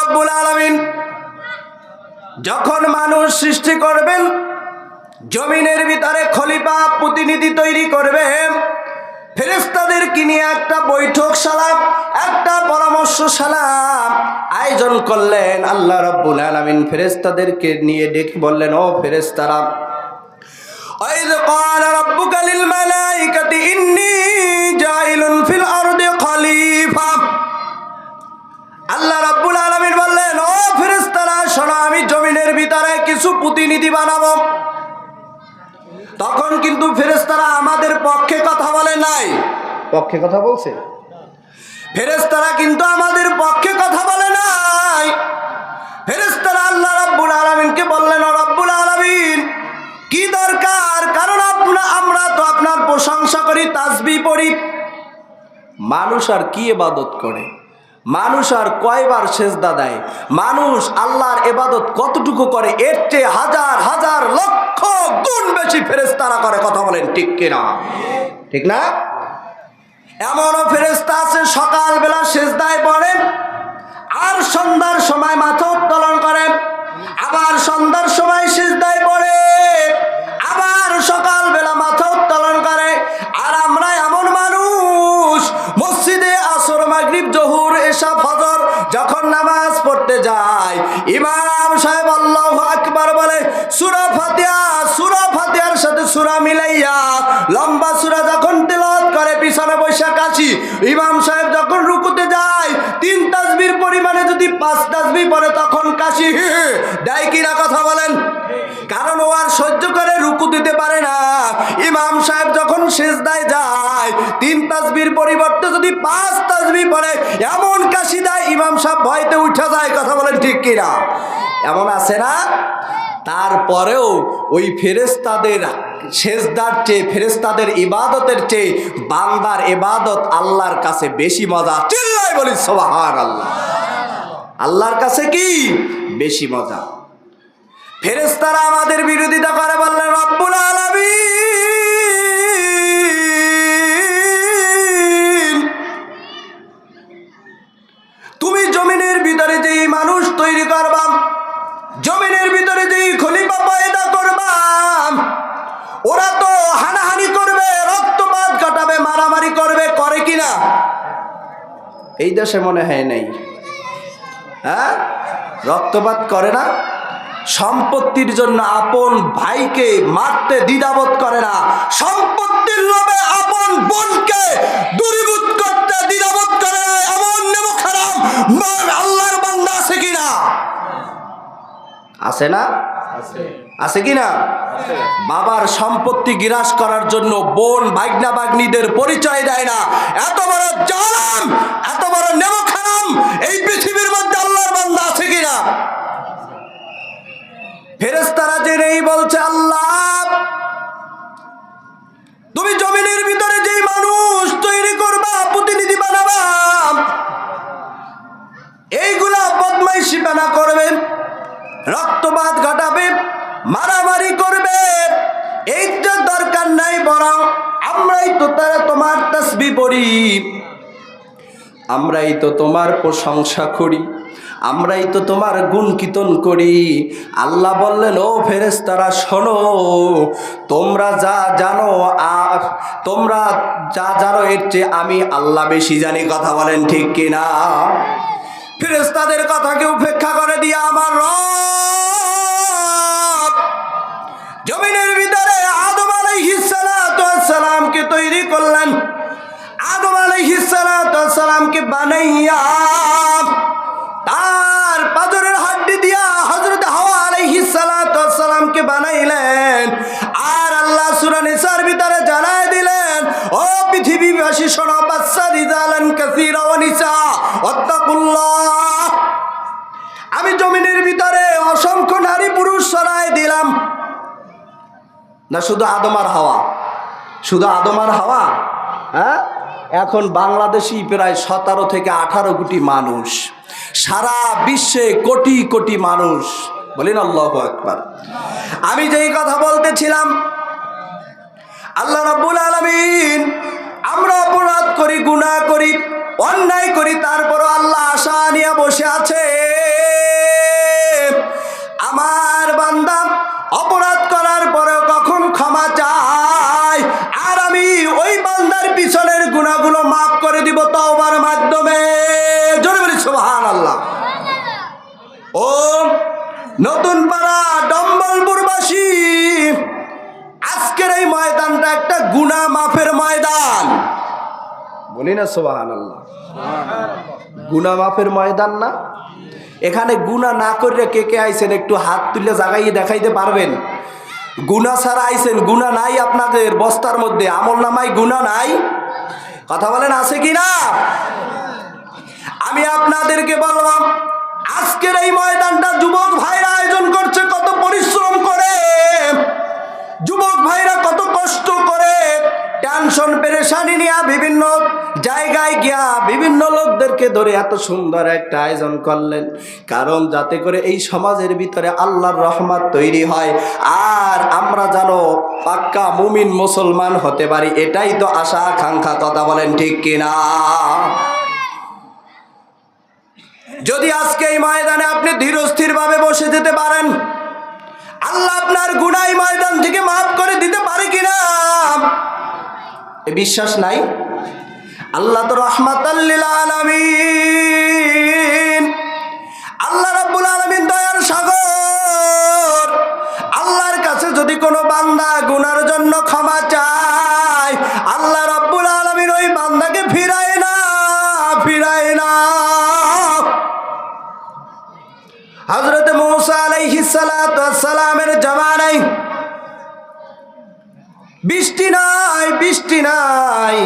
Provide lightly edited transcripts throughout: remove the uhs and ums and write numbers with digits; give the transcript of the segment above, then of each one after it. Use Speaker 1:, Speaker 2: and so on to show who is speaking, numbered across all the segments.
Speaker 1: রাব্বুল আলামিন যখন মানুষ সৃষ্টি করবেন, জমিনের ভিতরে খলিফা প্রতিনিধি তৈরি করবেন, ফেরেশতাদেরকে নিয়ে একটা বৈঠকশালা, একটা পরামর্শশালা আয়োজন করলেন। আল্লাহ রাব্বুল আলামিন ফেরেশতাদেরকে নিয়ে ডেকে বললেন, ও ফেরেশতারা, ওয়াইয ক্বালা রাব্বুকা লিল মালাইকাতি ইন্নী জাইলুন ফিল আরদি খলিফা। আল্লাহ রাব্বুল আলামিন বললেন, ও ফেরেশতারা শোনো, আমি জমিনের ভিতরে কিছু প্রতিনিধি বানাবো। তখন কিন্তু ফেরেশতারা আমাদের পক্ষে কথা বলে নাই, পক্ষে কথা বলছে? ফেরেশতারা কিন্তু আমাদের পক্ষে কথা বলে নাই। ফেরেশতারা আল্লাহ রাব্বুল আলামিনকে বললেন, ও রাব্বুল আলামিন কি দরকার? কারণ আমরা তো আপনার প্রশংসা করি, তাসবিহ পড়ি। মানুষ আর কি ইবাদত করে? মানুষ আর কয়বার সেজদা দেয়? মানুষ আল্লাহর ইবাদত কতটুকু করে? এর চেয়ে হাজার হাজার লক্ষ গুণ বেশি ফেরেশতারা করে। কথা বলেন ঠিক কিনা? ঠিক না? এমনও ফেরেশতা আছে সকালবেলা সেজদায় পড়ে, আর সন্ধ্যার সময় মাথা উত্তোলন করে, আবার সন্ধ্যার সময় সিজদায় পড়ে, আবার সকালবেলা মাথা উত্তোলন করে। আর আমরা এমন মানুষ, মসজিদে আসর, মাগরিব, জোহর, এশা, ফজর যখন নামাজ পড়তে যায়, ইমাম সাহেব আল্লাহু আকবার বলে, সূরা ফাতিহার সাথে সূরা মিলাইয়া লম্বা সূরা যখন তেলাওয়াত করে, পিছনে বৈশা কাশি। ইমাম সাহেব যখন রুকুতে যায়, 3 তাসবির পরিমাণে যদি 5 তাসবিহ পড়ে, তখন কাশি দেয় কিনা? কথা বলেন। কারণ ও আর সহ্য করে রুকু দিতে পারে না। ইমাম সাহেব যখন সিজদায় যায়, 3 তাসবির পরিবর্তে যদি 5 তাসবিহ পড়ে, এমন কাশি দেয় ইমাম সাহেব ভয়তে উঠে যায়। কথা বলেন ঠিক কিনা? এমন আছে না? তারপরেও ওই ফেরেশতাদের সেজদার চেয়ে, ফেরেশতাদের ইবাদতের চেয়ে বান্দার ইবাদত আল্লাহর কাছে বেশি মজা। চিল্লায় বলি সুবহানাল্লাহ। আল্লাহর কাছে কি বেশি মজা? ফেরেশতারা আমাদের বিরোধিতা করে, বললেন, রব্বুল আলামিন তুমি জমিনের ভিতরে যেই মানুষ তৈরি করবা, জমিনের ভিতরে যেই খলিফা পয়দা করবা, ওরা তো হানাহানি করবে, রক্তপাত ঘটাবে, মারামারি করবে। করে কিনা? এই দেশে মনে হয় নাই, হ্যাঁ? রক্তপাত করে না? সম্পত্তির জন্য আপন ভাইকে মারতে দ্বিধাবোধ করে না। সম্পত্তির লোভে আপন বোনকে দূরীভূত করতে দ্বিধাবোধ করে না। এমন নেমখারাম আল্লাহর বান্দা আছে কিনা? আছে না? আছে কিনা? বাবার সম্পত্তি গ্রাস করার জন্য বোন ভাগনা ভাগ্নিদের পরিচয় দেয় না। এত বড় জালেম, এত বড় নেমখারাম এই পৃথিবীর মধ্যে আল্লাহর বান্দা আছে কিনা? ফেরেশতারা জেনেই বলছে, আল্লাহ তুমি জমিনের ভিতরে যেই মানুষ তৈরি করবা, প্রতিনিধি বানাবা, এইগুলা বদমাইশি বানা করবে, রক্তপাত ঘটাবে, মারামারি করবে, এইটা দরকার নাই। বরং আমরাই তো তোমার তাসবিহ পড়ি, আমরাই তো তোমার প্রশংসা করি, আমরাই তো তোমার গুণ কীর্তন করি। আল্লাহ বললেন, ও ফেরেশতারা শোনো, তোমরা যা জানো এর চেয়ে আমি আল্লাহ বেশি জানি। কথা বলেন ঠিক কিনা? ফেরেশতাদের কথাকে উপেক্ষা করে দিয়ে আমার রব জমিনের ভিতরে আদম আলাইহিস সালামকে তৈরি করলেন। আদম আলাইহিস সালামকে বানাইয়া তার পাঁজরের হাড্ডি দিয়া হযরত হাওয়া আলাইহিস সালামকে বানাইলেন। আর আল্লাহ সূরা নিসার ভিতরে জানায় দিলেন, ও পৃথিবীবাসী শোনো, বাচ্চা রিজালান কাসীরা ওয়া নিসা ওয়াত্তাকুল্লাহ। আমি জমিনের ভিতরে অসংখ্য নারী পুরুষ ছড়ায় দিলাম। না শুধু আদম আর হাওয়া? শুধু আদম আর হাওয়া? হ্যাঁ, এখন বাংলাদেশি প্রায় 17 থেকে 18 কোটি মানুষ, সারা বিশ্বে কোটি কোটি মানুষ। বলেন আল্লাহু আকবার। আমি যেই কথা বলতেছিলাম, আল্লাহ রাব্বুল আলামিন আমরা অপরাধ করি, গুনাহ করি, অন্যায় করি, তারপরও আল্লাহ আশা নিয়ে বসে আছে আমার বান্দা অপরাধ করার পরেও কখন ক্ষমা চায়, আর আমি ওই বান্দার পিছনের গুনাহগুলো মাফ করে দিব তওবার মাধ্যমে। জোরে বলি সুবহানাল্লাহ। ও নতুন পাড়া ডম্বলপুরবাসী, আজকের এই ময়দানটা একটা গুনাহ মাফের ময়দান। বলি না সুবহানাল্লাহ। গুনাহ মাফের ময়দান না? এখানে গুনাহ না করে কে কে আইছেন একটু হাত তুলে জাগাইয়ে দেখাইতে পারবেন? গুনাহ ছাড়া আইছেন, গুনাহ নাই আপনাদের বস্তার মধ্যে, আমল নামায় গুনাহ নাই? কথা বলেন আছে কি না? আমি আপনাদেরকে বললাম আজকের এই ময়দানটা যুবক ভাইরা আয়োজন করছে, কত পরিশ্রম করে যুবক ভাইরা কত কষ্ট করে টেনশন পেরেশানি নিয়ে বিভিন্ন জায়গায় গিয়া বিভিন্ন লোকদেরকে ধরে এত সুন্দর একটা আয়োজন করলেন, কারণ যাতে করে এই সমাজের ভিতরে আল্লাহর রহমত তৈরি হয় আর আমরা যেন পাক্কা মুমিন মুসলমান হতে পারি, এটাই তো আশা আকাঙ্ক্ষা। কথা বলেন ঠিক কিনা? যদি আজকে এই ময়দানে আপনি ধীরস্থির ভাবে বসে যেতে পারেন, আল্লাহ আপনার গুনাহ ময়দান থেকে মাফ করে দিতে পারে কিনা এ বিশ্বাস নাই? আল্লাহ তো রহমাতাল লিল আলামিন, আল্লাহ রাব্বুল আলামিন দয়ার সাগর। আল্লাহর কাছে যদি কোনো বান্দা গুনার জন্য ক্ষমা চায়, আল্লাহ রাব্বুল আলামিন ওই বান্দাকে ফিরায় না। হযরত মূসা আলাইহিস সালাতু ওয়াস সালামের জামানায় বৃষ্টি নাই।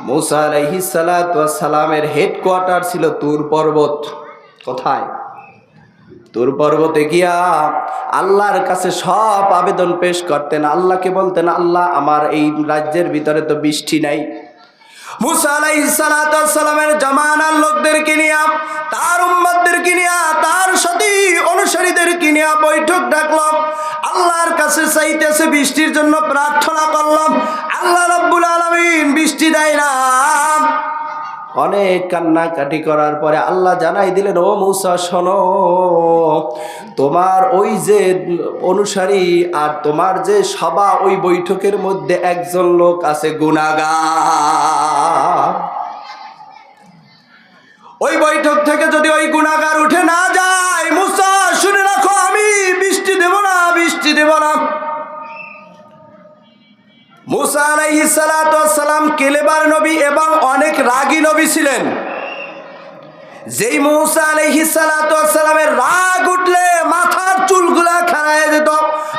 Speaker 1: মূসা আলাইহিস সালাতু ওয়াস সালামের হেডকোয়ার্টার ছিল তুর পর্বত। কোথায়? তুর পর্বতে গিয়া আল্লাহর কাছে সব আবেদন পেশ করতেন, আল্লাহকে বলতেন, আল্লাহ আমার এই রাজ্যের ভিতরে তো বৃষ্টি নাই। মূসা আলাইহিস সালাতু ওয়াস সালামের জামানার লোকদেরকে নিয়ে, তার উম্মতদেরকে নিয়ে, তার সাথী অনুসারীদেরকে নিয়ে বৈঠক ডাকলাম, আল্লাহর কাছে চাইতেছে, বৃষ্টির জন্য প্রার্থনা করলাম, আল্লাহ রাব্বুল আলামিন বৃষ্টি দেয় না। অনেক কান্নাকাটি করার পরে আল্লাহ জানাই দিলেন, ও মূসা শোনো, তোমার ওই যে অনুসারী আর তোমার যে সভা, ওই বৈঠকের মধ্যে একজন লোক আছে গুনাহগার। ওই বৈঠক থেকে যদি ওই গুনাহগার উঠে না যায়, মূসা শুনে রাখো, আমি বৃষ্টি দেব না। মূসা আলাইহিস সালাতু ওয়াস সালাম কেলেবার নবী এবং অনেক রাগী নবী ছিলেন। যেই মূসা আলাইহিস সালাতু ওয়াস সালামের রাগ উঠলে মাথার চুলগুলা খাড়ায় যেত,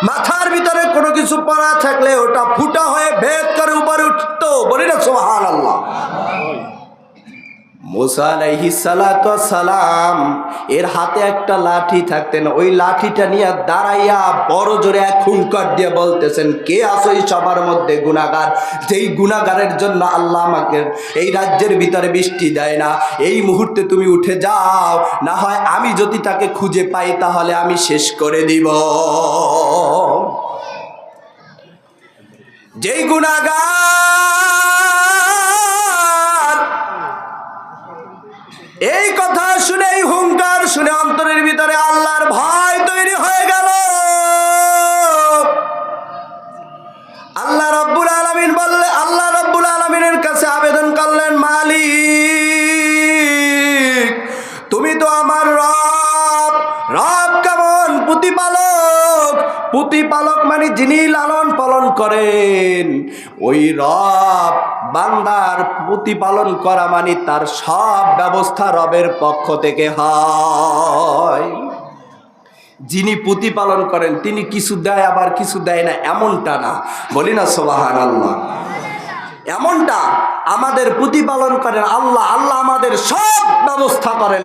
Speaker 1: মাথার ভিতরে কোনো কিছু পড়া থাকলে ওটা ফুটা হয়ে ভেদ করে উপরে উঠতো। বলি না সুবহানাল্লাহ। মূসা আলাইহিস সালাতু ওয়াস সালাম এর হাতে একটা লাঠি থাকতেন, ওই লাঠিটা নিয়ে দাঁড়াইয়া বড় জোরে এক হুঙ্কার দিয়ে বলতেছেন, কে আছো এই সবার মধ্যে গুনাহগার, যেই গুনাহগারের জন্য আল্লাহ আমাকে এই রাজ্যের ভিতরে বৃষ্টি দেয় না, এই মুহূর্তে তুমি উঠে যাও, না হয় আমি যদি তাকে খুঁজে পাই তাহলে আমি শেষ করে দিব। যেই গুনাহগার এই কথা শুনে, এই হুঙ্কার শুনে অন্তরের ভিতরে আল্লাহর ভয় তৈরি হয়ে গেল। আল্লাহ রাব্বুল আলামিনের কাছে আবেদন করলেন, মালিক তুমি তো আমার রব। রব কেমন? প্রতিপালক মানে যিনি লালন পালন করেন, ওই রব বান্দার প্রতিপালন করা মানে তার সব ব্যবস্থা রবের পক্ষ থেকে হয়। যিনি প্রতিপালন করেন তিনি কিছু দেয় আবার কিছু দেয় না, এমনটা না। বলি না সুবহানাল্লাহ। এমনটা আমাদের প্রতিপালন করেন আল্লাহ, আল্লাহ আমাদের সব ব্যবস্থা করেন।